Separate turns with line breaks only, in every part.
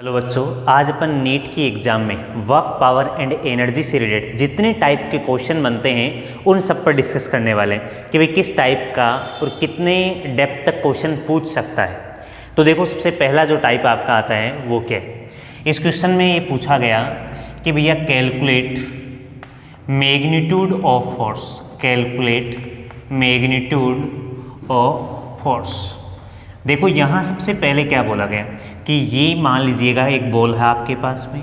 Hello बच्चों, आज अपन NEET की एग्जाम में वर्क पावर एंड एनर्जी से रिलेटेड जितने टाइप के क्वेश्चन बनते हैं उन सब पर डिस्कस करने वाले हैं कि भाई किस टाइप का और कितने डेप्थ तक क्वेश्चन पूछ सकता है। तो देखो, सबसे पहला जो टाइप आपका आता है वो क्या है। इस क्वेश्चन में ये पूछा गया कि भैया calculate magnitude of force, calculate magnitude of force. देखो यहाँ सबसे पहले क्या बोला गया कि ये मान लीजिएगा एक बॉल है आपके पास में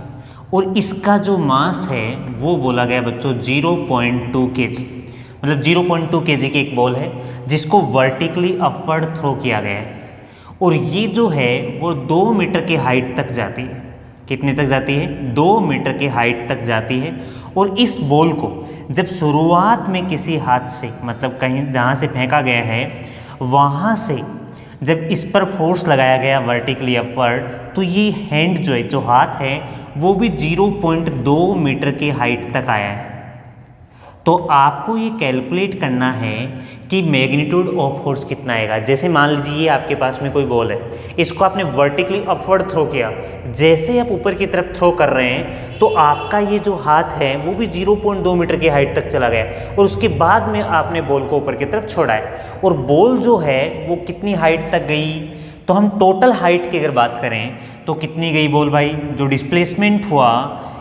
और इसका जो मास है वो बोला गया बच्चों 0.2 kg, मतलब 0.2 kg की एक बॉल है जिसको वर्टिकली अपवर्ड थ्रो किया गया है और ये जो है वो 2 मीटर की हाइट तक जाती है। कितने तक जाती है? 2 मीटर की हाइट तक जाती है। और इस बॉल को जब शुरुआत में किसी हाथ से, मतलब कहीं जहाँ से फेंका गया है वहाँ से जब इस पर फोर्स लगाया गया वर्टिकली अपवर्ड, तो ये हैंड जो है, जो हाथ है, वो भी 0.2 मीटर की हाइट तक आया है। तो आपको ये कैलकुलेट करना है कि मैग्नीट्यूड ऑफ फोर्स कितना आएगा। जैसे मान लीजिए आपके पास में कोई बॉल है, इसको आपने वर्टिकली अपवर्ड थ्रो किया, जैसे आप ऊपर की तरफ थ्रो कर रहे हैं तो आपका ये जो हाथ है वो भी 0.2 मीटर की हाइट तक चला गया और उसके बाद में आपने बॉल को ऊपर की तरफ छोड़ा है। और बॉल जो है वो कितनी हाइट तक गई, तो हम टोटल हाइट की अगर बात करें तो कितनी गई बॉल भाई, जो डिस्प्लेसमेंट हुआ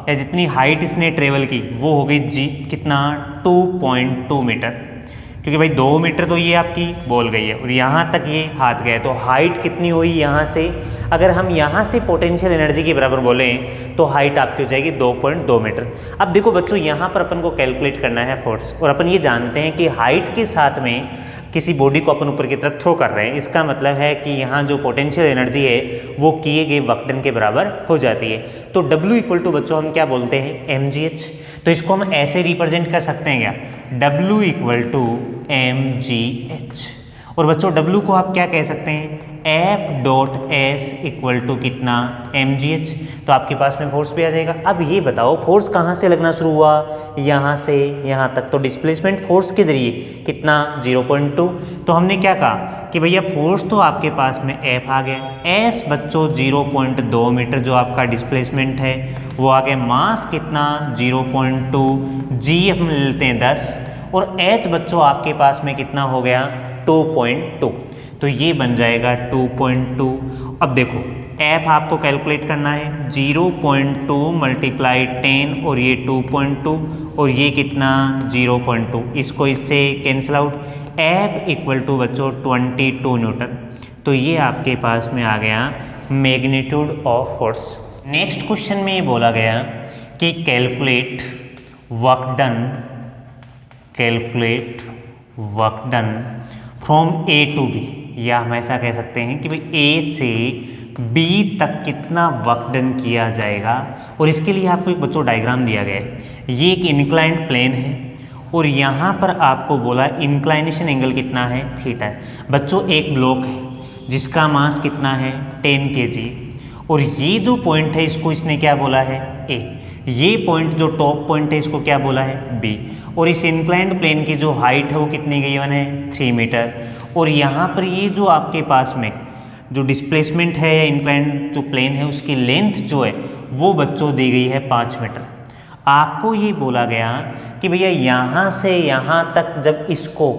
या जितनी हाइट इसने ट्रेवल की वो हो गई कितना 2.2 मीटर, क्योंकि भाई 2 मीटर तो ये आपकी बॉल गई है और यहाँ तक ये हाथ गया है। तो हाइट कितनी हुई यहाँ से, अगर हम यहाँ से पोटेंशियल एनर्जी के बराबर बोलें तो हाइट आपकी हो जाएगी 2.2 मीटर। अब देखो बच्चों, यहाँ पर अपन को कैलकुलेट करना है फोर्स और अपन ये जानते हैं कि हाइट के साथ में किसी बॉडी को अपन ऊपर की तरफ थ्रो कर रहे हैं, इसका मतलब है कि यहाँ जो पोटेंशियल एनर्जी है वो किए गए वर्क डन के बराबर हो जाती है। तो W इक्वल टू बच्चों हम क्या बोलते हैं, mgh। तो इसको हम ऐसे रिप्रेजेंट कर सकते हैं क्या, W इक्वल टू mgh। और बच्चों W को आप क्या कह सकते हैं, F.S इक्वल टू कितना, mgh। तो आपके पास में फोर्स भी आ जाएगा। अब ये बताओ फोर्स कहाँ से लगना शुरू हुआ, यहाँ से यहाँ तक, तो डिस्प्लेसमेंट फोर्स के जरिए कितना 0.2। तो हमने क्या कहा कि भैया फोर्स तो आपके पास में F आ गया, S बच्चों 0.2 मीटर जो आपका डिस्प्लेसमेंट है वो आ गया, मास कितना 0.2, G हम लेते हैं 10 और H बच्चों आपके पास में कितना हो गया 2.2। तो ये बन जाएगा 2.2। अब देखो F आपको कैलकुलेट करना है 0.2 मल्टीप्लाई 10 और ये 2.2 और ये कितना 0.2, इसको इससे cancel out, F equal to बच्चों 22 न्यूटन। तो ये आपके पास में आ गया magnitude of force. Next question में ये बोला गया कि calculate work done, calculate work done from A to B, या हम ऐसा कह सकते हैं कि भाई A से B तक कितना वर्क डन किया जाएगा। और इसके लिए आपको एक बच्चों डायग्राम दिया गया है। ये एक इंक्लाइंड प्लेन है और यहाँ पर आपको बोला इंक्लाइनेशन एंगल कितना है, थीटा है। बच्चों एक ब्लॉक है जिसका मास कितना है 10 kg और ये जो पॉइंट है इसको इसने क्या बोला है A, ये पॉइंट जो टॉप पॉइंट है इसको क्या बोला है B, और इस इंक्लाइंड प्लेन की जो हाइट है वो कितनी गिवन है 3 मीटर। और यहाँ पर ये जो आपके पास में जो डिस्प्लेसमेंट है या इंक्लाइंड जो प्लेन है उसकी लेंथ जो है वो बच्चों दी गई है 5 मीटर। आपको ये बोला गया कि भैया यहाँ से यहाँ तक जब इसको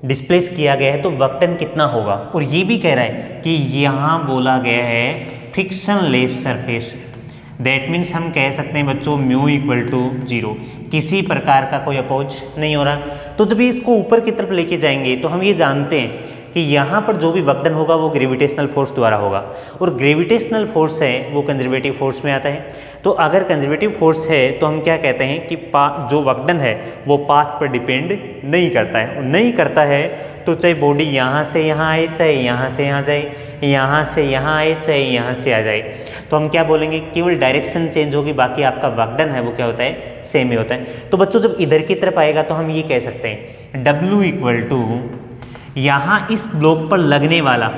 डिस्प्लेस किया गया है तो वर्क डन कितना होगा। और ये भी कह रहा है कि यहाँ बोला गया है friction less surface, that means हम कह सकते हैं बच्चों म्यू इक्वल टू 0, किसी प्रकार का कोई अपोज नहीं हो रहा। तो जब इसको ऊपर की तरफ लेके जाएंगे तो हम ये जानते हैं कि यहाँ पर जो भी वर्क डन होगा वो ग्रेविटेशनल फोर्स द्वारा होगा और ग्रेविटेशनल फोर्स है वो कंजर्वेटिव फोर्स में आता है। तो अगर कंजर्वेटिव फोर्स है तो हम क्या कहते हैं कि जो वर्क डन है वो पाथ पर डिपेंड नहीं करता है। और नहीं करता है तो चाहे बॉडी यहाँ से यहाँ आए, चाहे यहाँ से यहाँ जाए, यहाँ से यहाँ आए, चाहे यहाँ से आ जाए, तो हम क्या बोलेंगे, केवल डायरेक्शन चेंज होगी, बाकी आपका वर्क डन है वो क्या होता है, सेम ही होता है। तो बच्चों जब इधर की तरफ आएगा तो हम ये कह सकते हैं W इक्वल टू यहाँ इस ब्लॉक पर लगने वाला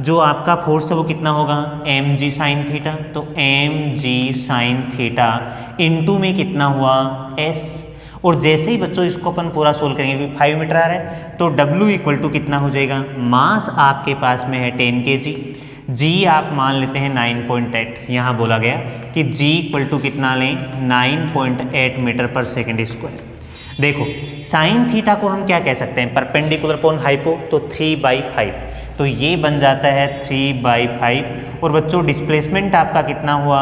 जो आपका फोर्स है वो कितना होगा mg साइन थीटा। तो mg साइन थीटा इंटू में कितना हुआ s, और जैसे ही बच्चों इसको अपन पूरा सोल्व करेंगे क्योंकि 5 मीटर आ रहा है तो W इक्वल टू कितना हो जाएगा, मास आपके पास में है 10 kg, जी आप मान लेते हैं 9.8, यहाँ बोला गया कि जी इक्वल टू कितना लें 9.8 मीटर पर सेकेंड स्क्वायर। देखो साइन थीटा को हम क्या कह सकते हैं, परपेंडिकुलर अपॉन हाइपो, तो 3/5, तो ये बन जाता है 3/5। और बच्चों डिस्प्लेसमेंट आपका कितना हुआ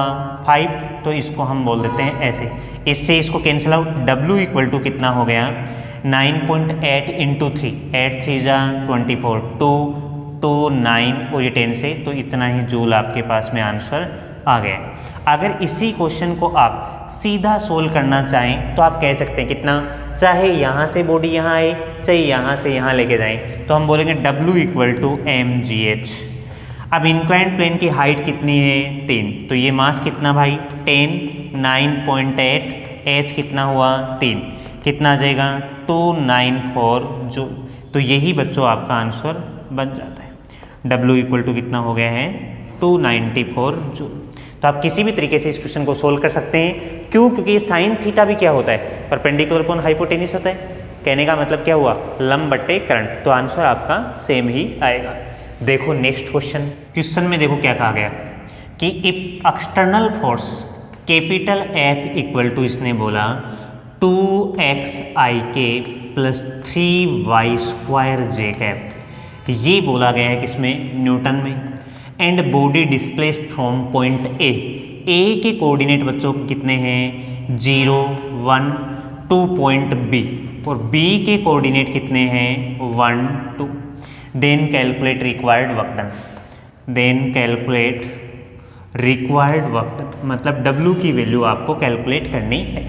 5, तो इसको हम बोल देते हैं ऐसे, इससे इसको cancel out, W equal to कितना हो गया 9.8 इंटू 3, 8 3 जा 24, 2 9 और ये 10 से, तो इतना ही जूल आपके पास में आंसर आ गया। अगर इसी क्वेश्चन को आप सीधा सोल्व करना चाहें तो आप कह सकते हैं कितना, चाहे यहाँ से बॉडी यहाँ आए चाहे यहाँ से यहाँ लेके जाएं, तो हम बोलेंगे W इक्वल टू mgh। अब इंक्लाइंड प्लेन की हाइट कितनी है 10, तो ये मास कितना भाई 10, 9.8, h कितना हुआ 3, कितना आ जाएगा 294 जूल। तो यही बच्चों आपका आंसर बन जाता है। W इक्वल टू कितना हो गया है 294 जूल। तो आप किसी भी तरीके से इस क्वेश्चन को सोल्व कर सकते हैं। क्यों? क्योंकि ये साइन थीटा भी क्या होता है, परपेंडिकुलर अपॉन हाइपोटेन्यूस होता है। कहने का मतलब क्या हुआ, लंब बट्टे कर्ण, तो आंसर आपका सेम ही आएगा। देखो नेक्स्ट क्वेश्चन में देखो क्या कहा गया कि if external force capital F equal to, इसने बोला 2xik plus 3y² j cap, ये बोला गया है किसमें, न्यूटन में। And body displaced from point A के कोऑर्डिनेट बच्चों कितने हैं 0 1 टू पॉइंट बी, और बी के कोऑर्डिनेट कितने हैं 1 2। Then calculate required work done, then calculate required work done, मतलब W की वैल्यू आपको कैलकुलेट करनी है।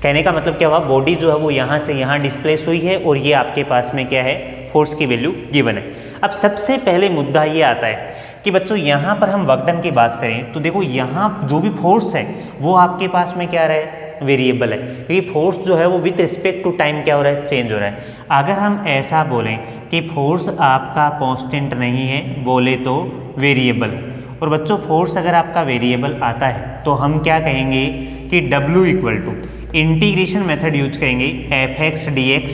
कहने का मतलब क्या हुआ, बॉडी जो है वो यहाँ से यहाँ डिस्प्लेस हुई है और ये आपके पास में क्या है फोर्स की वैल्यू गिवन है। अब सबसे पहले मुद्दा ये आता है कि बच्चों यहाँ पर हम वर्क डन की बात करें तो देखो यहाँ जो भी फोर्स है वो आपके पास में क्या रहा है, वेरिएबल है, क्योंकि फोर्स जो है वो विथ रिस्पेक्ट टू टाइम क्या हो रहा है, चेंज हो रहा है। अगर हम ऐसा बोलें कि फोर्स आपका कांस्टेंट नहीं है, बोले तो वेरिएबल है, और बच्चों फोर्स अगर आपका वेरिएबल आता है तो हम क्या कहेंगे कि W equal to integration method use करेंगे fx dx,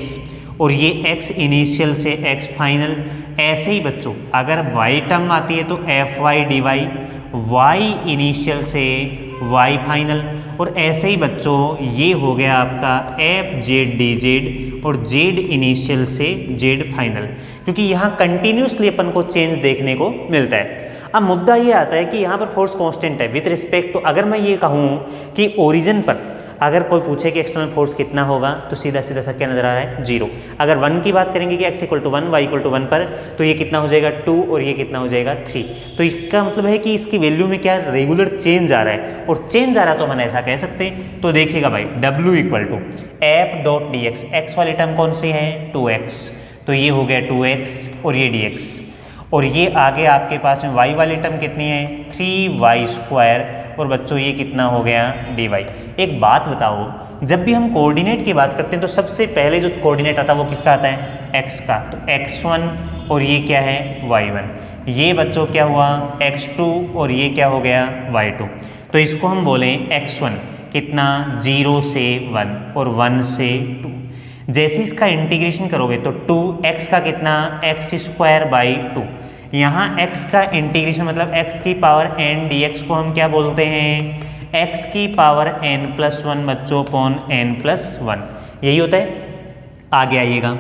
और ये x इनिशियल से x फाइनल। ऐसे ही बच्चों अगर y टर्म आती है तो fy dy, y इनिशियल से y फाइनल, और ऐसे ही बच्चों ये हो गया आपका fz dz, और z इनिशियल से z फाइनल, क्योंकि यहाँ कंटिन्यूसली अपन को चेंज देखने को मिलता है। अब मुद्दा ये आता है कि यहाँ पर फोर्स कांस्टेंट है विथ रिस्पेक्ट टू, अगर मैं ये कहूँ कि ओरिजिन पर अगर कोई पूछे कि एक्सटर्नल फोर्स कितना होगा तो सीधा सीधा सा क्या नजर आ रहा है 0। अगर 1 की बात करेंगे कि x equal to 1 y equal to 1 पर, तो ये कितना हो जाएगा 2 और ये कितना हो जाएगा 3। तो इसका मतलब है कि इसकी वैल्यू में क्या रेगुलर चेंज आ रहा है, और चेंज आ रहा है तो हम ऐसा कह सकते हैं। तो देखिएगा भाई W equal to f.dx, x वाली टर्म कौन सी है 2x, तो ये हो गया 2x और ये dx, और ये आगे आपके पास में y वाली टर्म कितनी है 3y², और बच्चों ये कितना हो गया dy। एक बात बताओ, जब भी हम कोऑर्डिनेट की बात करते हैं तो सबसे पहले जो कोऑर्डिनेट आता है वो किसका आता है, x का, तो x1 और ये क्या है y1, ये बच्चों क्या हुआ x2 और ये क्या हो गया y2। तो इसको हम बोलें x1 कितना 0 से 1 और 1 से 2। जैसे इसका इंटीग्रेशन करोगे तो 2x का कितना x²/2, यहाँ x का इंटीग्रेशन मतलब x की पावर n dx को हम क्या बोलते हैं x की पावर n+1 बच्चों अपॉन n+1, यही होता है। आगे आइएगा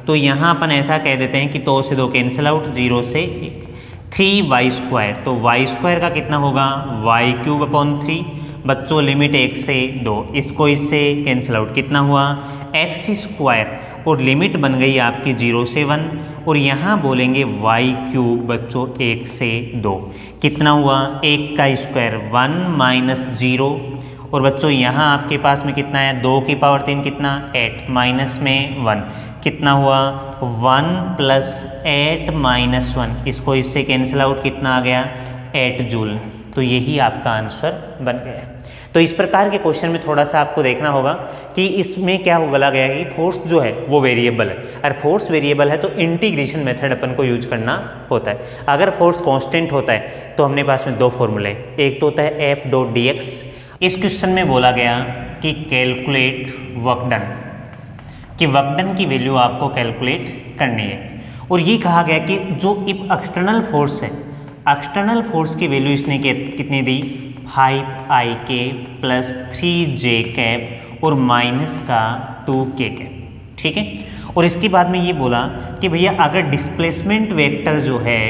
तो यहाँ अपन ऐसा कह देते हैं कि 2 से 2 कैंसिल आउट, 0 से 1, 3y², तो y² का कितना होगा y³/3 बच्चों, लिमिट 1 से 2, इसको इससे कैंसिल आउट, कितना हुआ x², और लिमिट बन गई आपकी 0 से 1, और यहाँ बोलेंगे y³ बच्चों 1 से 2, कितना हुआ 1 का स्क्वायर 1 माइनस 0, और बच्चों यहाँ आपके पास में कितना है 2 की पावर 3 कितना 8, माइनस में 1, कितना हुआ 1 + 8 - 1, इसको इससे कैंसिल आउट, कितना आ गया 8 जूल। तो यही आपका आंसर बन गया। तो इस प्रकार के क्वेश्चन में थोड़ा सा आपको देखना होगा कि इसमें क्या बोला गया है कि फोर्स जो है वो वेरिएबल है, और फोर्स वेरिएबल है तो इंटीग्रेशन मेथड अपन को यूज करना होता है। अगर फोर्स कांस्टेंट होता है तो हमने पास में 2 फॉर्मूले, एक तो होता है f.dx। इस क्वेश्चन में बोला गया कि कैलकुलेट वर्क डन, कि वर्क डन की वैल्यू आपको कैलकुलेट करनी है, और ये कहा गया कि जो इफ एक्सटर्नल फोर्स है एक्सटर्नल फोर्स की वैल्यू इसने कितनी दी 5ik प्लस 3j कैप और माइनस का 2k कैप, ठीक है। और इसके बाद में ये बोला कि भैया अगर डिस्प्लेसमेंट वेक्टर जो है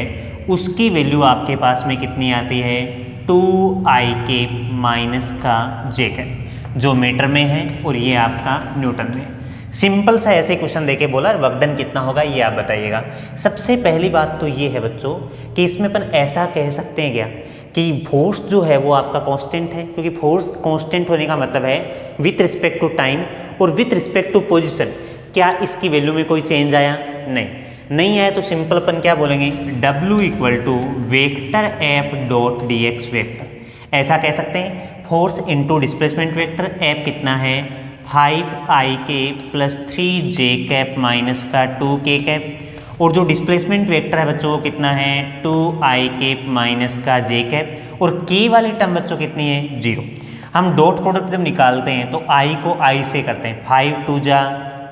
उसकी वैल्यू आपके पास में कितनी आती है 2ik माइनस का j कैप, जो मीटर में है और ये आपका न्यूटन में है। सिंपल सा ऐसे क्वेश्चन देके बोला वर्क डन कितना होगा ये आप बताइएगा। सबसे पहली बात तो ये है बच्चों कि इसमें अपन ऐसा कह सकते हैं क्या कि फोर्स जो है वो आपका कांस्टेंट है, क्योंकि फोर्स कांस्टेंट होने का मतलब है विथ रिस्पेक्ट टू टाइम और विथ रिस्पेक्ट टू पोजीशन। क्या इसकी वैल्यू में कोई चेंज आया? नहीं आया, तो सिंपल अपन क्या बोलेंगे W equal to vector F dot D x vector. ऐसा कह सकते हैं force into displacement vector, F कितना है 5ik plus 3j cap minus का 2k कैप, और जो डिस्प्लेसमेंट वेक्टर है बच्चों वो कितना है 2ik माइनस का j कैप, और k वाली टर्म बच्चों कितनी है 0। हम डॉट प्रोडक्ट जब निकालते हैं तो i को i से करते हैं, 5 2 जा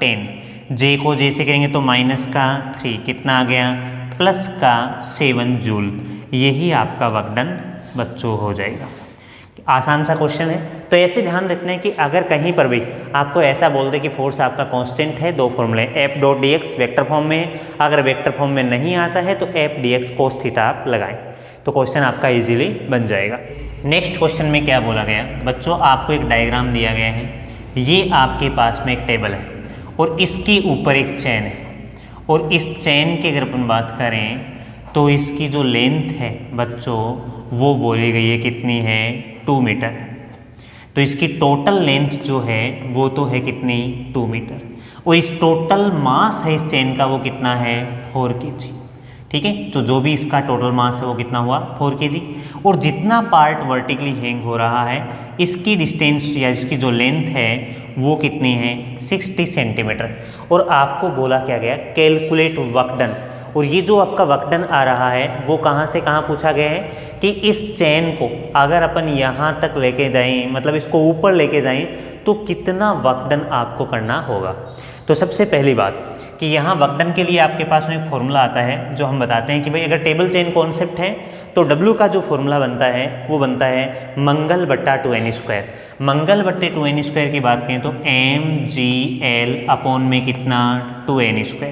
10, j को j से करेंगे तो माइनस का 3, कितना आ गया प्लस का 7 जूल। यही आपका वर्क डन बच्चों हो जाएगा। आसान सा क्वेश्चन है, तो ऐसे ध्यान रखना है कि अगर कहीं पर भी आपको ऐसा बोल दे कि फोर्स आपका कांस्टेंट है, दो फॉर्मूले F dot D x vector form में है, अगर वेक्टर फॉर्म में नहीं आता है तो F D X cos theta आप लगाएं, तो क्वेश्चन आपका इजीली बन जाएगा। नेक्स्ट क्वेश्चन में क्या बोला गया बच्चों, आपको एक डायग्राम दिया गया है, ये आपके पास में एक टेबल है और इसके ऊपर एक चेन है, और इस चेन की अगर अपन बात करें तो इसकी जो लेंथ है बच्चों वो बोली गई है कितनी है 2 मीटर। तो इसकी टोटल लेंथ जो है वो तो है कितनी 2 मीटर, और इस टोटल मास है इस चेन का वो कितना है 4 kg, ठीक है। तो जो भी इसका टोटल मास है वो कितना हुआ 4 kg, और जितना पार्ट वर्टिकली हैंग हो रहा है इसकी डिस्टेंस या इसकी जो लेंथ है वो कितनी है 60 सेंटीमीटर। और आपको बोला क्या गया कैलकुलेट वर्क डन, और ये जो आपका वर्क डन आ रहा है वो कहाँ से कहाँ पूछा गया है कि इस चेन को अगर अपन यहाँ तक लेके जाएं, मतलब इसको ऊपर लेके जाएं तो कितना वर्क डन आपको करना होगा। तो सबसे पहली बात कि यहाँ वर्क डन के लिए आपके पास में एक फॉर्मूला आता है जो हम बताते हैं कि भाई अगर टेबल चेन कॉन्सेप्ट है तो W का जो फॉर्मूला बनता है वो बनता है मंगल बट्टा 2n²। मंगल बट्टे 2n² की बात करें तो mgl अपॉन में कितना 2n²।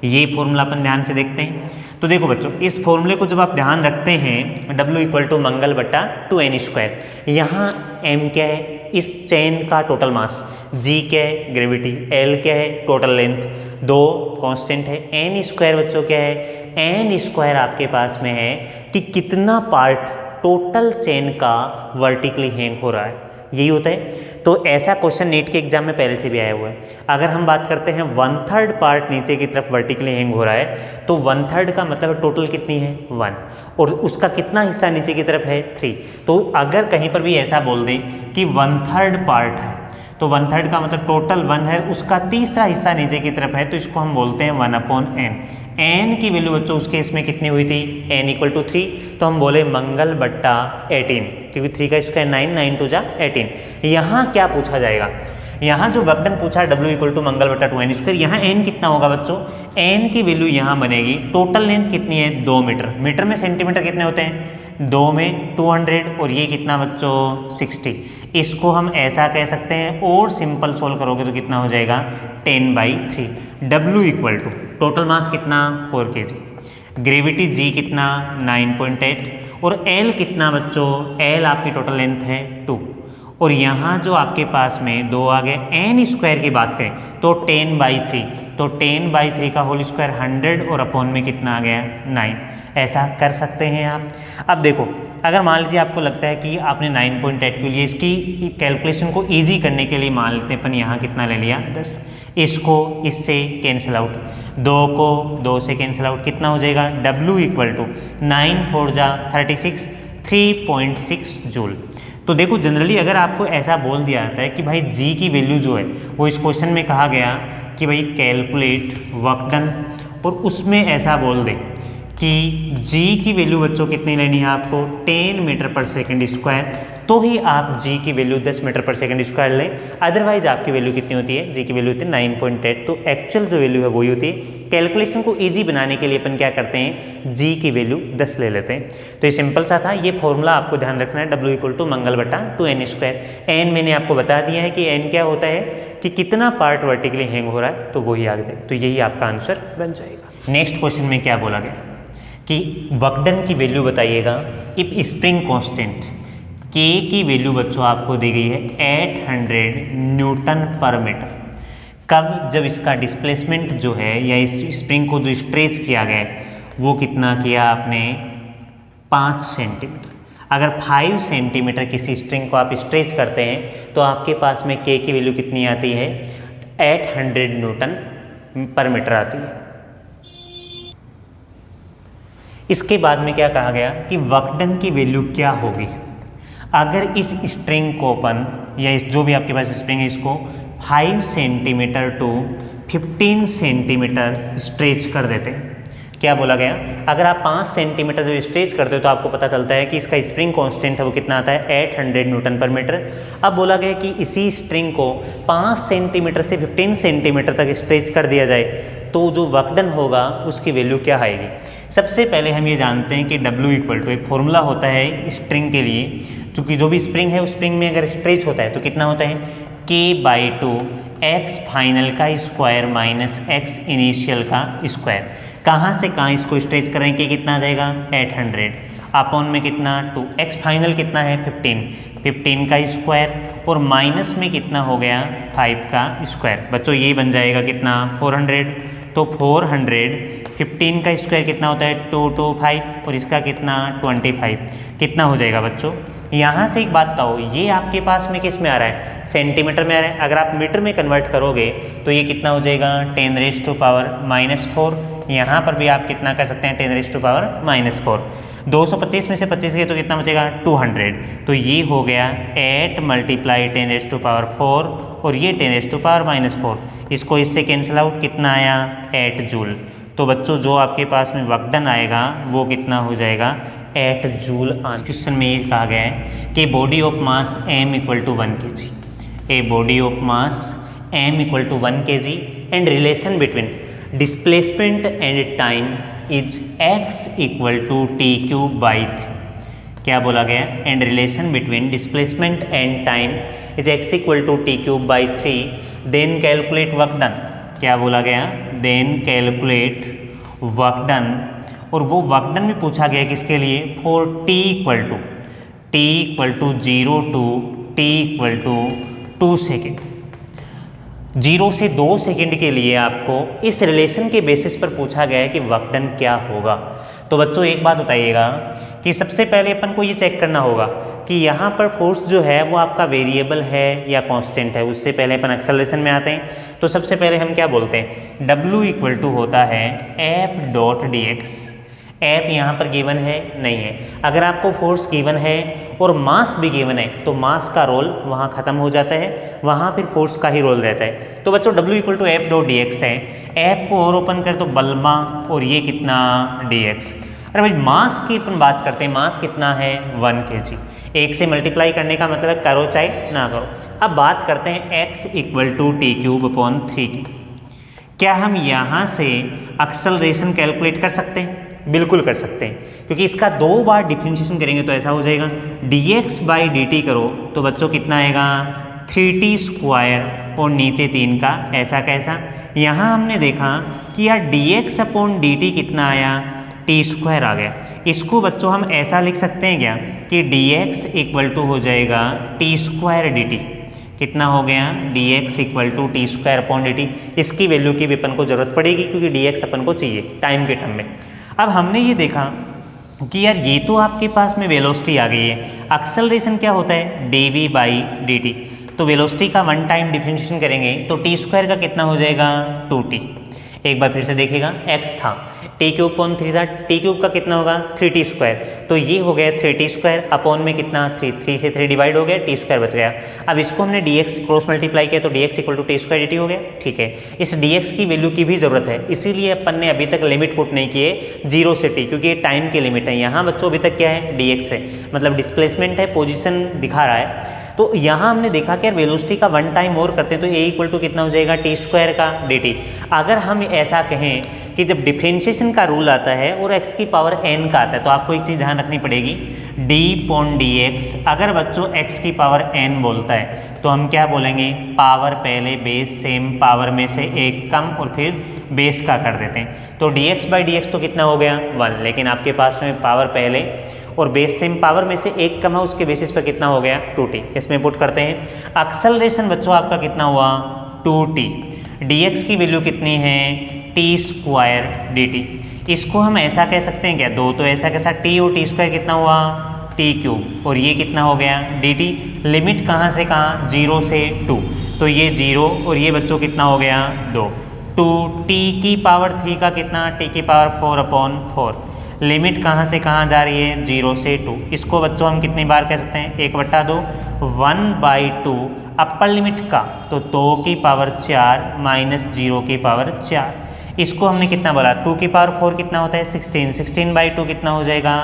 ये फॉर्मूला अपन ध्यान से देखते हैं। तो देखो बच्चों इस फॉर्मूले को जब आप ध्यान रखते हैं W इक्वल टू मंगल बट्टा 2n², यहाँ m क्या है इस चेन का टोटल मास, g क्या है ग्रेविटी, l क्या है टोटल लेंथ, दो कांस्टेंट है, n² बच्चों क्या है n² आपके पास में है कि कितना पार्ट टोटल चेन का वर्टिकली हैंग हो रहा है, यही होता है। तो ऐसा क्वेश्चन नीट के एग्जाम में पहले से भी आया हुआ है। अगर हम बात करते हैं 1/3 पार्ट नीचे की तरफ वर्टिकली हैंग हो रहा है तो 1/3 का मतलब टोटल कितनी है 1, और उसका कितना हिस्सा नीचे की तरफ है 3। तो अगर कहीं पर भी ऐसा बोल दें कि 1/3 पार्ट है तो 1/3 का मतलब टोटल 1 है, उसका तीसरा हिस्सा नीचे की तरफ है, तो इसको हम बोलते हैं 1/n। n की वैल्यू बच्चों उस केस में कितनी हुई थी n इक्वल टू 3, तो हम बोले मंगल बट्टा 18, क्योंकि 3 का स्क्वायर 9, 9 2 जा 18। यहाँ क्या पूछा जाएगा, यहाँ जो वर्क डन पूछा W इक्वल टू मंगल बट्टा 2n², यहाँ n कितना होगा बच्चों, n की वैल्यू यहाँ बनेगी, टोटल लेंथ कितनी है 2 मीटर, मीटर में सेंटीमीटर कितने होते हैं 2 में 200, और ये कितना बच्चों 60। इसको हम ऐसा कह सकते हैं, और सिंपल सोल्व करोगे तो कितना हो जाएगा 10/3। W equal to total mass कितना 4 kg, ग्रेविटी G कितना 9.8, और L कितना बच्चों, L आपकी टोटल लेंथ है 2, और यहाँ जो आपके पास में 2 आ गए। n² की बात करें तो 10/3, तो 10/3 का होल स्क्वायर 100, और अपॉन में कितना आ गया 9। ऐसा कर सकते हैं आप। अब देखो अगर मान लीजिए आपको लगता है कि आपने 9.8 के लिए इसकी कैलकुलेशन को इजी करने के लिए मान लेते हैं अपन यहाँ कितना ले लिया 10, इसको इससे कैंसिल आउट, 2 को 2 से कैंसिल आउट, कितना हो जाएगा W इक्वल टू 9 4 जा 36, 3.6 जूल। तो देखो जनरली अगर आपको ऐसा बोल दिया जाता है कि भाई G की वैल्यू जो है वो इस क्वेश्चन में कहा गया कि भाई कैलकुलेट वर्क डन, और उसमें ऐसा बोल दे कि G की वैल्यू बच्चों कितनी लेनी है आपको 10 मीटर पर सेकेंड स्क्वायर, तो ही आप जी की वैल्यू 10 मीटर पर सेकंड स्क्वायर लें, अदरवाइज आपकी वैल्यू कितनी होती है, जी की वैल्यू होती है 9.8। तो एक्चुअल जो वैल्यू है वही होती है। कैलकुलेशन को ईजी बनाने के लिए अपन क्या करते हैं, जी की वैल्यू 10 ले लेते हैं। तो ये सिंपल सा था। ये फॉर्मूला आपको ध्यान रखना है, W = मंगल बटा 2n²। एन मैंने आपको बता दिया है कि एन क्या होता है, कि कितना पार्ट वर्टिकली हैंग हो रहा है, तो वही आ जाए, तो यही आपका आंसर बन जाएगा। नेक्स्ट क्वेश्चन में क्या बोला गया कि वर्कडन की वैल्यू बताइएगा इफ स्प्रिंग कांस्टेंट के की वैल्यू बच्चों आपको दी गई है 800 न्यूटन पर मीटर। कब, जब इसका डिस्प्लेसमेंट जो है या इस स्प्रिंग को जो स्ट्रेच किया गया है वो कितना किया आपने, 5 सेंटीमीटर। अगर 5 सेंटीमीटर किसी स्ट्रिंग को आप स्ट्रेच करते हैं तो आपके पास में के की वैल्यू कितनी आती है, 800 न्यूटन पर मीटर आती है। इसके बाद में क्या कहा गया कि वर्कडन की वैल्यू क्या होगी अगर इस स्ट्रिंग को अपन या इस जो भी आपके पास स्प्रिंग है इसको 5 सेंटीमीटर टू 15 सेंटीमीटर स्ट्रेच कर देते हैं। क्या बोला गया, अगर आप 5 सेंटीमीटर जो स्ट्रेच करते हो तो आपको पता चलता है कि इसका स्प्रिंग कांस्टेंट है वो कितना आता है, 800 न्यूटन पर मीटर। अब बोला गया कि इसी स्ट्रिंग को 5 सेंटीमीटर से 15 सेंटीमीटर तक स्ट्रेच कर दिया जाए तो जो वर्कडन होगा उसकी वैल्यू क्या आएगी। सबसे पहले हम ये जानते हैं कि W = एक फॉर्मूला होता है स्प्रिंग के लिए, चूँकि जो भी स्प्रिंग है उस स्प्रिंग में अगर स्ट्रेच होता है तो कितना होता है, K/2 x फाइनल का स्क्वायर माइनस x इनिशियल का स्क्वायर। कहाँ से कहाँ इसको स्ट्रेच करें कि कितना आ जाएगा, 800 अपॉन में कितना 2, x फाइनल कितना है 15 का स्क्वायर और माइनस में कितना हो गया 5 का स्क्वायर। बच्चों ये बन जाएगा कितना 400। तो 400 15 का स्क्वायर कितना होता है 225 और इसका कितना 25, कितना हो जाएगा बच्चों। यहाँ से एक बात बताओ, ये आपके पास में किस में आ रहा है, सेंटीमीटर में आ रहा है। अगर आप मीटर में कन्वर्ट करोगे तो ये कितना हो जाएगा 10⁻⁻⁴। यहाँ पर भी आप कितना कर सकते हैं 10⁻⁻⁴। 225 में से 25 गए तो कितना बचेगा 200। तो ये हो गया 8 × 10⁻⁴ और ये 10⁻⁻⁴। इसको इससे कैंसिल आउट, कितना आया 8 जूल। तो बच्चों जो आपके पास में वर्कडन आएगा वो कितना हो जाएगा 8 जूल। क्वेश्चन में ये कहा गया है कि body of mass m = 1 kg, a body of mass m = 1 kg and relation between displacement and time is x = t³/3। क्या बोला गया, and relation between displacement and time is x = t³/3 then calculate work done. क्या बोला गया, then calculate work done. और वो work done में पूछा गया किसके लिए, for t = 0 to t = 2 second. 0 से 2 सेकेंड के लिए आपको इस रिलेशन के बेसिस पर पूछा गया है कि वर्कडन क्या होगा। तो बच्चों एक बात बताइएगा कि सबसे पहले अपन को ये चेक करना होगा कि यहाँ पर फोर्स जो है वो आपका वेरिएबल है या कांस्टेंट है। उससे पहले अपन एक्सेलरेशन में आते हैं। तो सबसे पहले हम क्या बोलते हैं, W = होता है F.dx। F यहाँ पर गिवन है नहीं है। अगर आपको फोर्स गिवन है और मास भी गिवन है तो मास का रोल वहाँ ख़त्म हो जाता है, वहाँ फिर फोर्स का ही रोल रहता है। तो बच्चों W = F.dx है। F को और ओपन कर तो बल्बा और ये कितना dx। अरे भाई मास की अपन बात करते हैं, मास कितना है 1 kg। 1 से मल्टीप्लाई करने का मतलब है करो चाहे ना करो। अब बात करते हैं x = t³/3 की। क्या हम यहाँ से एक्सेलरेशन कैलकुलेट कर सकते हैं? बिल्कुल कर सकते हैं, क्योंकि इसका 2 बार डिफरेंशिएशन करेंगे तो ऐसा हो जाएगा dx/dt करो तो बच्चों कितना आएगा 3t² और नीचे 3 का ऐसा कैसा। यहाँ हमने देखा कि यार dx/dt कितना आया t² आ गया। इसको बच्चों हम ऐसा लिख सकते हैं क्या कि dx = हो जाएगा t²dt। कितना हो गया dx = t²/dt। इसकी वैल्यू की भी अपन को जरूरत पड़ेगी क्योंकि dx अपन को चाहिए टाइम के टर्म में। अब हमने ये देखा कि यार ये तो आपके पास में वेलोसिटी आ गई है, एक्सेलरेशन क्या होता है dv/dt। तो वेलोसिटी का 1 टाइम डिफरेंशिएशन करेंगे तो t² का कितना हो जाएगा 2t। एक बार फिर से देखिएगा x था, टी क्यूब अपॉन 3 था, टी क्यूब का कितना होगा 3t स्क्वायर, तो ये हो गया 3t स्क्वायर अपॉन में कितना 3 से 3 डिवाइड हो गया, टी स्क्वायर बच गया। अब इसको हमने dx क्रॉस मल्टीप्लाई किया तो dx equal to t square dt हो गया। ठीक है, इस dx की वैल्यू की भी ज़रूरत है, इसीलिए अपन ने अभी तक लिमिट पुट नहीं किए 0 से t, क्योंकि ये टाइम की लिमिट है। यहाँ बच्चों अभी तक क्या है dx है, मतलब डिस्प्लेसमेंट है, पोजिशन दिखा रहा है। तो यहाँ हमने देखा कि यार वेलोसिटी का 1 टाइम और करते हैं तो a इक्वल टू कितना हो जाएगा टी स्क्वायर का dt। अगर हम ऐसा कहें कि जब डिफरेंशिएशन का रूल आता है और x की पावर n का आता है तो आपको एक चीज़ ध्यान रखनी पड़ेगी, d अपॉन dx अगर बच्चों x की पावर n बोलता है तो हम क्या बोलेंगे, पावर पहले बेस सेम पावर में से एक कम और फिर बेस का कर देते हैं। तो dx बाई dx तो कितना हो गया 1, लेकिन आपके पास में पावर पहले और बेस सेम पावर में से एक कम है, उसके बेसिस पर कितना हो गया 2t। इसमें पुट करते हैं, एक्सेलरेशन बच्चों आपका कितना हुआ 2t, dx की वैल्यू कितनी है टी स्क्वायर dt। इसको हम ऐसा कह सकते हैं क्या, दो तो ऐसा कैसा t और टी स्क्वायर कितना हुआ टी क्यूब, और ये कितना हो गया dt। लिमिट कहाँ से कहाँ 0 से 2, तो ये 0 और ये बच्चों कितना हो गया 2, 2t की पावर 3 का कितना t की पावर 4 अपॉन 4। लिमिट कहाँ से कहाँ जा रही है 0 से 2, इसको बच्चों हम कितनी बार कह सकते हैं 1/2, 1/2 अपर लिमिट का तो 2 की पावर 4 माइनस 0 की पावर 4। इसको हमने कितना बोला 2 की पावर 4 कितना होता है 16, 16/2 कितना हो जाएगा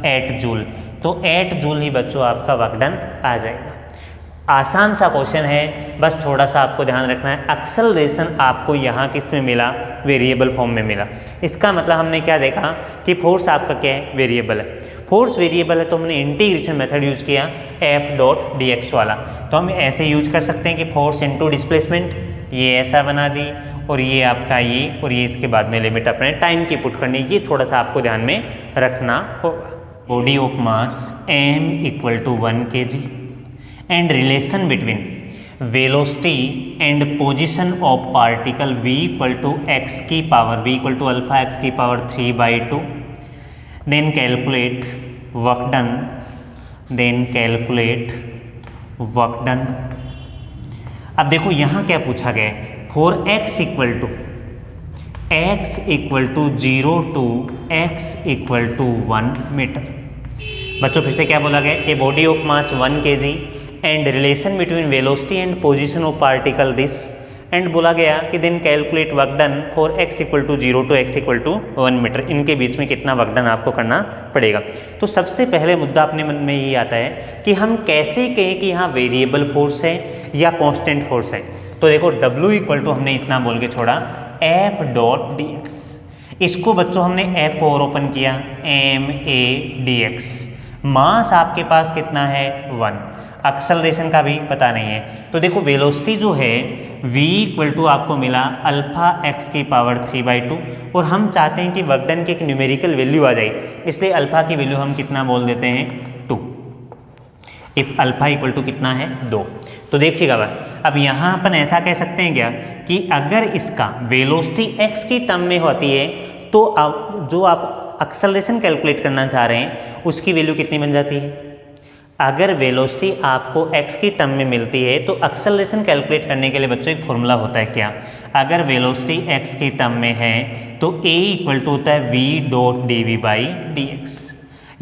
8 जूल। तो 8 जूल ही बच्चों आपका वर्क डन आ जाएगा। आसान सा क्वेश्चन है, बस थोड़ा सा आपको ध्यान रखना है। एक्सेलरेशन आपको यहाँ किस में मिला, वेरिएबल फॉर्म में मिला। इसका मतलब हमने क्या देखा कि फोर्स आपका क्या है, वेरिएबल है। फोर्स वेरिएबल है तो हमने इंटीग्रेशन मेथड यूज किया F.dx वाला। तो हम ऐसे यूज कर सकते हैं कि फोर्स इनटू डिस्प्लेसमेंट, ये ऐसा बना जी, और ये आपका ये, और ये इसके बाद में लिमिट अपने टाइम की पुट करनी, ये थोड़ा सा आपको ध्यान में रखना होगा। Body of mass m equal to 1 kg and relation between velocity and position of particle v equal to x की power v equal to alpha x की power 3/2। then calculate work done, then calculate work done। अब देखो यहाँ क्या पूछा गया है, for x equal to 0 to x equal to 1 metre. बच्चों फिर से क्या बोला गया कि body of mass 1 kg and relation between velocity and position of particle this, and बोला गया कि then calculate work done for x equal to 0 to x equal to 1 metre. इनके बीच में कितना वर्क डन आपको करना पड़ेगा। तो सबसे पहले मुद्दा अपने मन में ये आता है कि हम कैसे कहें कि यहाँ वेरिएबल फोर्स है या कांस्टेंट फोर्स है। तो देखो W इक्वल टू हमने इतना बोल के छोड़ा F.dx, इसको बच्चों हमने F को और ओपन किया ma/dx। मास आपके पास कितना है 1, एक्सेलरेशन का भी पता नहीं है। तो देखो वेलोसिटी जो है v इक्वल टू आपको मिला अल्फा x की पावर 3/2, और हम चाहते हैं कि वर्क डन की एक न्यूमेरिकल वैल्यू आ जाए, इसलिए अल्फा की वैल्यू हम कितना बोल देते हैं 2। इफ अल्फा इक्वल टू कितना है 2। तो देखिएगा भाई, अब यहाँ अपन ऐसा कह सकते हैं क्या कि अगर इसका वेलोसिटी x की टर्म में होती है तो अब जो आप एक्सेलरेशन कैलकुलेट करना चाह रहे हैं उसकी वैल्यू कितनी बन जाती है। अगर वेलोसिटी आपको x की टर्म में मिलती है तो एक्सेलरेशन कैलकुलेट करने के लिए बच्चों एक फॉर्मूला होता है क्या, अगर वेलोसिटी x की टर्म में है तो a इक्वल टू होता है v.dv/dx।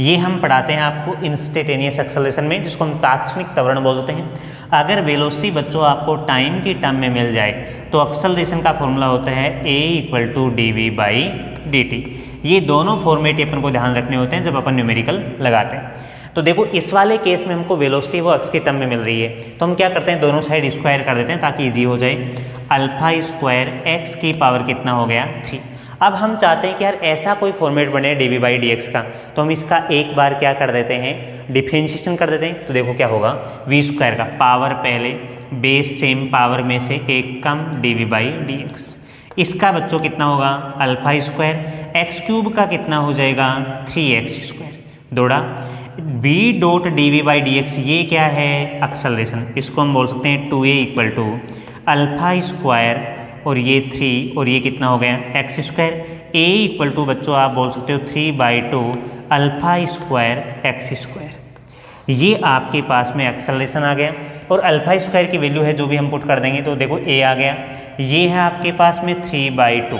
ये हम पढ़ाते हैं आपको इंस्टेंटेनियस एक्सेलरेशन में, जिसको हम तात्क्षणिक त्वरण बोलते हैं। अगर वेलोसिटी बच्चों आपको टाइम की टर्म में मिल जाए तो एक्सेलरेशन का फॉर्मूला होता है a इक्वल टू dv/dt। ये दोनों फॉर्मेट अपन को ध्यान रखने होते हैं जब अपन न्यूमेरिकल लगाते हैं। तो देखो इस वाले केस में हमको वेलोसिटी वो x की टर्म में मिल रही है, तो हम क्या करते हैं दोनों साइड स्क्वायर कर देते हैं ताकि इजी हो जाए। अल्फा स्क्वायर x की पावर कितना हो गया 3। अब हम चाहते हैं कि यार ऐसा कोई फॉर्मेट बने dv/dx का, तो हम इसका एक बार क्या कर देते हैं डिफरेंशिएशन कर देते हैं। तो देखो क्या होगा, v स्क्वायर का पावर पहले बेस सेम पावर में से एक कम dv/dx। इसका बच्चों कितना होगा अल्फा स्क्वायर, एक्स क्यूब का कितना हो जाएगा 3x स्क्वायर, दोड़ा v.dv/dx। ये क्या है एक्सेलरेशन, इसको हम बोल सकते हैं 2a equal to alpha square और ये 3 और ये कितना हो गया x square. a equal to बच्चों आप बोल सकते हो 3/2 अल्फा स्क्वायर x स्क्वायर। ये आपके पास में एक्सेलरेशन आ गया, और अल्फा स्क्वायर की वैल्यू है जो भी हम पुट कर देंगे। तो देखो a आ गया, ये है आपके पास में 3/2।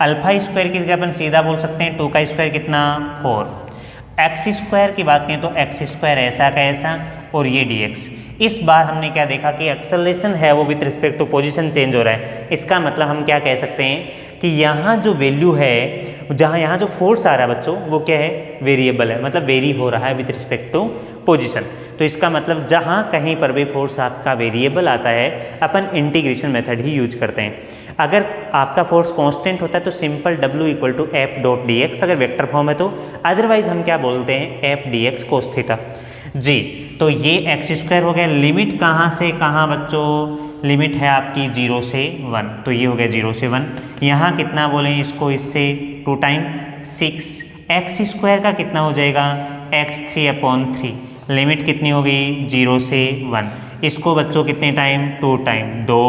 अल्फा स्क्वायर की जगह अपन सीधा बोल सकते हैं 2 का स्क्वायर कितना 4। एक्स स्क्वायर की बात करें तो एक्स स्क्वायर ऐसा का ऐसा और ये dx। इस बार हमने क्या देखा कि एक्सेलरेशन है वो with respect to position change हो रहा है। इसका मतलब हम क्या कह सकते हैं कि यहाँ जो वैल्यू है, जहाँ यहाँ जो फोर्स आ रहा है बच्चों, वो क्या है, वेरिएबल है, मतलब वेरी हो रहा है विथ रिस्पेक्ट टू पोजीशन। तो इसका मतलब जहाँ कहीं पर भी फोर्स आपका वेरिएबल आता है अपन इंटीग्रेशन मेथड ही यूज करते हैं। अगर आपका फोर्स कांस्टेंट होता है तो simple W equal to F dot D X अगर वेक्टर फॉर्म है तो, अदरवाइज हम क्या बोलते हैं F D X cos theta जी। तो ये एक्स स्क्वायर हो गया। लिमिट कहाँ से कहाँ बच्चों, लिमिट है आपकी 0 से 1, तो ये हो गया 0 से 1। यहाँ कितना बोलें इसको, इससे 2 टाइम 6 एक्स स्क्वायर का कितना हो जाएगा x3/3। लिमिट कितनी हो गई 0 से 1। इसको बच्चों कितने टाइम 2 टाइम 2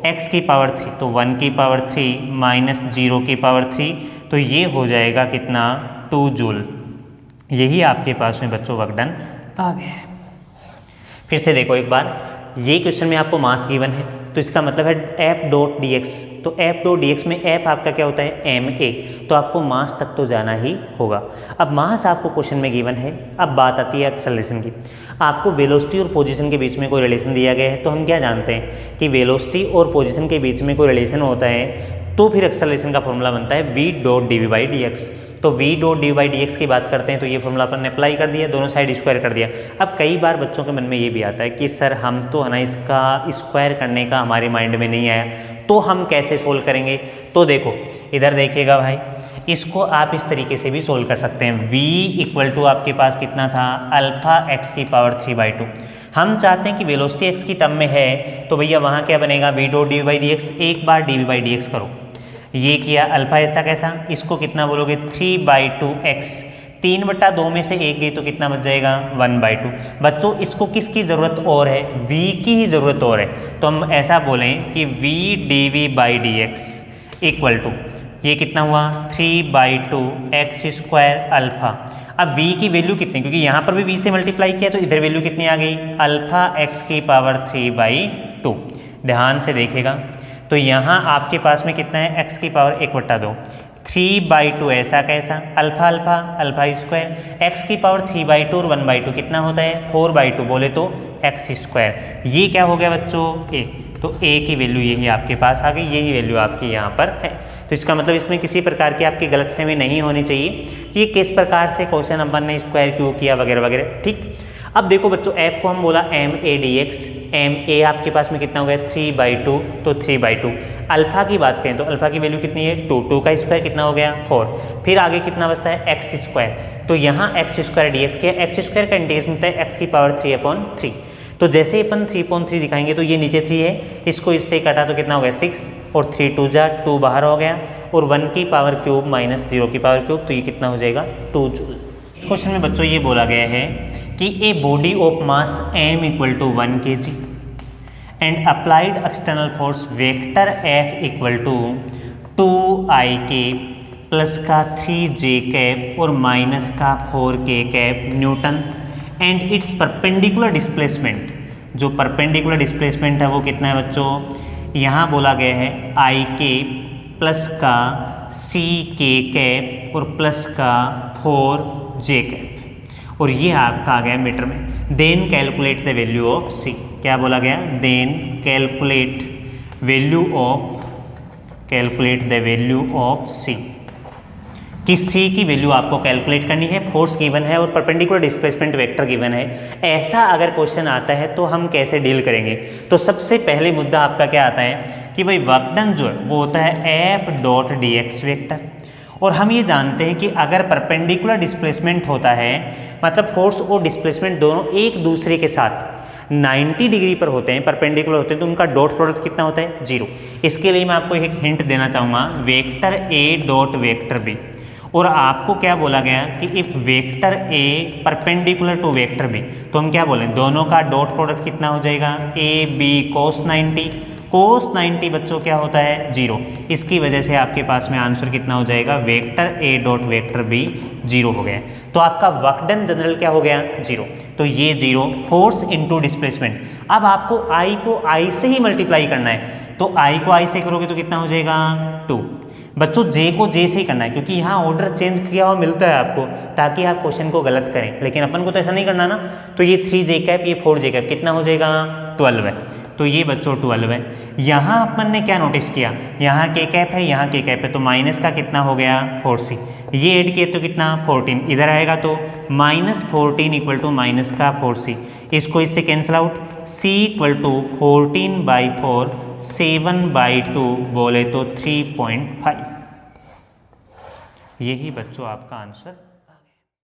x की पावर 3, तो 1 की पावर 3 माइनस 0 की पावर 3, तो ये हो जाएगा कितना 2 जूल। यही आपके पास में बच्चों वर्क डन आ गया। फिर से देखो एक बार, ये क्वेश्चन में आपको मास गिवन है तो इसका मतलब है एफ डॉट डी एक्स। तो एफ डॉट डी एक्स में एफ आपका क्या होता है एम ए, तो आपको मास तक तो जाना ही होगा। अब मास आपको क्वेश्चन में गिवन है। अब बात आती है एक्सेलरेशन की। आपको वेलोसिटी और पोजीशन के बीच में कोई रिलेशन दिया गया है, तो हम क्या जानते हैं कि वेलोसिटी और पोजीशन के बीच में कोई रिलेशन होता है तो फिर एक्सेलरेशन का फॉर्मूला बनता है v dot d we by D x. तो v dot D by D x की बात करते हैं तो ये फॉर्मूला अपन ने अप्लाई कर दिया, दोनों साइड स्क्वायर कर दिया। अब कई बार बच्चों के मन में ये भी आता है कि सर हम तो है ना इसका स्क्वायर करने का हमारे माइंड में नहीं आया, तो हम कैसे सोल्व करेंगे। तो देखो इधर देखिएगा भाई, इसको आप इस तरीके से भी सोल्व कर सकते हैं। v इक्वल टू आपके पास कितना था अल्फा एक्स की पावर 3/2। हम चाहते हैं कि वेलोसिटी एक्स की टर्म में है तो भैया वहाँ क्या बनेगा v dot D by D X, एक बार D we by D X करो, ये किया अल्फा ऐसा कैसा, इसको कितना बोलोगे 3/2x, 3/2 में से 1 गई तो कितना बच जाएगा 1/2। बच्चों इसको किसकी ज़रूरत और है, v की ही ज़रूरत और है, तो हम ऐसा बोलें कि v d we by D x equal to ये कितना हुआ 3/2x स्क्वायर अल्फा। अब v की वैल्यू कितनी, क्योंकि यहाँ पर भी v से मल्टीप्लाई किया तो इधर वैल्यू कितनी आ गई अल्फा x की पावर 3/2। ध्यान से देखेगा तो यहाँ आपके पास में कितना है x की पावर 1/2, 3/2 ऐसा कैसा alpha alpha alpha square, x की पावर 3/2 और 1/2 कितना होता है 4/2 बोले तो x स्क्वायर। ये क्या हो गया बच्चों a, तो a की वैल्यू यही आपके पास आ गई, यही वैल्यू आपकी यहाँ पर है। तो इसका मतलब इसमें किसी प्रकार की आपकी गलतफहमी नहीं होनी चाहिए कि ये किस प्रकार से क्वेश्चन अपन ने स्क्वायर क्यों किया वगैरह वगैरह, ठीक। अब देखो बच्चों f को हम बोला m a d x, m a आपके पास में कितना हो गया 3/2, तो 3/2। अल्फा की बात करें तो अल्फा की वैल्यू कितनी है 2, 2 का स्क्वायर कितना हो गया 4, फिर आगे कितना बचता है एक्स स्क्वायर, तो यहाँ एक्स स्क्वायर डी एक्स किया, एक्स स्क्वायर का इंटीग्रेशन होता है एक्स की पावर 3/3। तो जैसे ही अपन 3/3 दिखाएंगे तो ये नीचे 3 है, इसको इससे काटा तो कितना हो गया 6 और 3 2 जा 2 बाहर हो गया और 1 की पावर क्यूब माइनस 0 की पावर क्यूब, तो ये कितना हो जाएगा 2 जूल। क्वेश्चन में बच्चों ये बोला गया है कि A body of mass m equal to 1 kg and applied external force vector F equal to 2ik plus का 3j कैप और माइनस का 4k cap newton and its perpendicular displacement. जो परपेंडिकुलर डिस्प्लेसमेंट है वो कितना है बच्चों, यहाँ बोला गया है ik प्लस का ck कैप और प्लस का 4j कैप, और ये आपका आ गया मीटर में। Then calculate the value of c, क्या बोला गया then calculate the value of c, कि c की वैल्यू आपको कैलकुलेट करनी है। फोर्स गिवन है और परपेंडिकुलर डिस्प्लेसमेंट वेक्टर गिवन है। ऐसा अगर क्वेश्चन आता है तो हम कैसे डील करेंगे, तो सबसे पहले मुद्दा आपका क्या आता है कि भाई वर्क डन जो है वो होता है F dot D x vector, और हम ये जानते हैं कि अगर परपेंडिकुलर डिस्प्लेसमेंट होता है मतलब फोर्स और डिस्प्लेसमेंट दोनों एक दूसरे के साथ 90 डिग्री पर होते हैं, परपेंडिकुलर होते हैं, तो उनका डॉट प्रोडक्ट कितना होता है 0। इसके लिए मैं आपको एक हिंट देना चाहूँगा, vector A dot vector B, और आपको क्या बोला गया कि if vector A perpendicular to vector B, तो हम क्या बोलें दोनों का डॉट प्रोडक्ट कितना हो जाएगा ए बी कोस 90। कोस 90 बच्चों क्या होता है 0, इसकी वजह से आपके पास में आंसर कितना हो जाएगा vector A dot vector B 0 हो गया। तो आपका वर्क डन जनरल क्या हो गया 0, तो ये 0 फोर्स इनटू डिस्प्लेसमेंट। अब आपको i को i से ही मल्टीप्लाई करना है, तो i को i से करोगे तो कितना हो जाएगा 2, बच्चों जे को जे से ही करना है, क्योंकि यहाँ ऑर्डर चेंज किया हुआ मिलता है आपको, ताकि आप क्वेश्चन को गलत करें, लेकिन अपन को तो ऐसा नहीं करना ना। तो ये 3j कैप, ये 4j कैप, कितना हो जाएगा 12 है। तो ये बच्चों 12 है। यहाँ अपन ने क्या नोटिस किया, यहाँ k कैप है, यहाँ k कैप है, तो माइनस का कितना हो गया 4c, ये ऐड किए तो कितना 14, इधर आएगा तो -14 इक्वल टू माइनस का 4c, इसको इससे cancel out, c equal to 14/4, 7/2 बोले तो 3.5। यही बच्चों आपका आंसर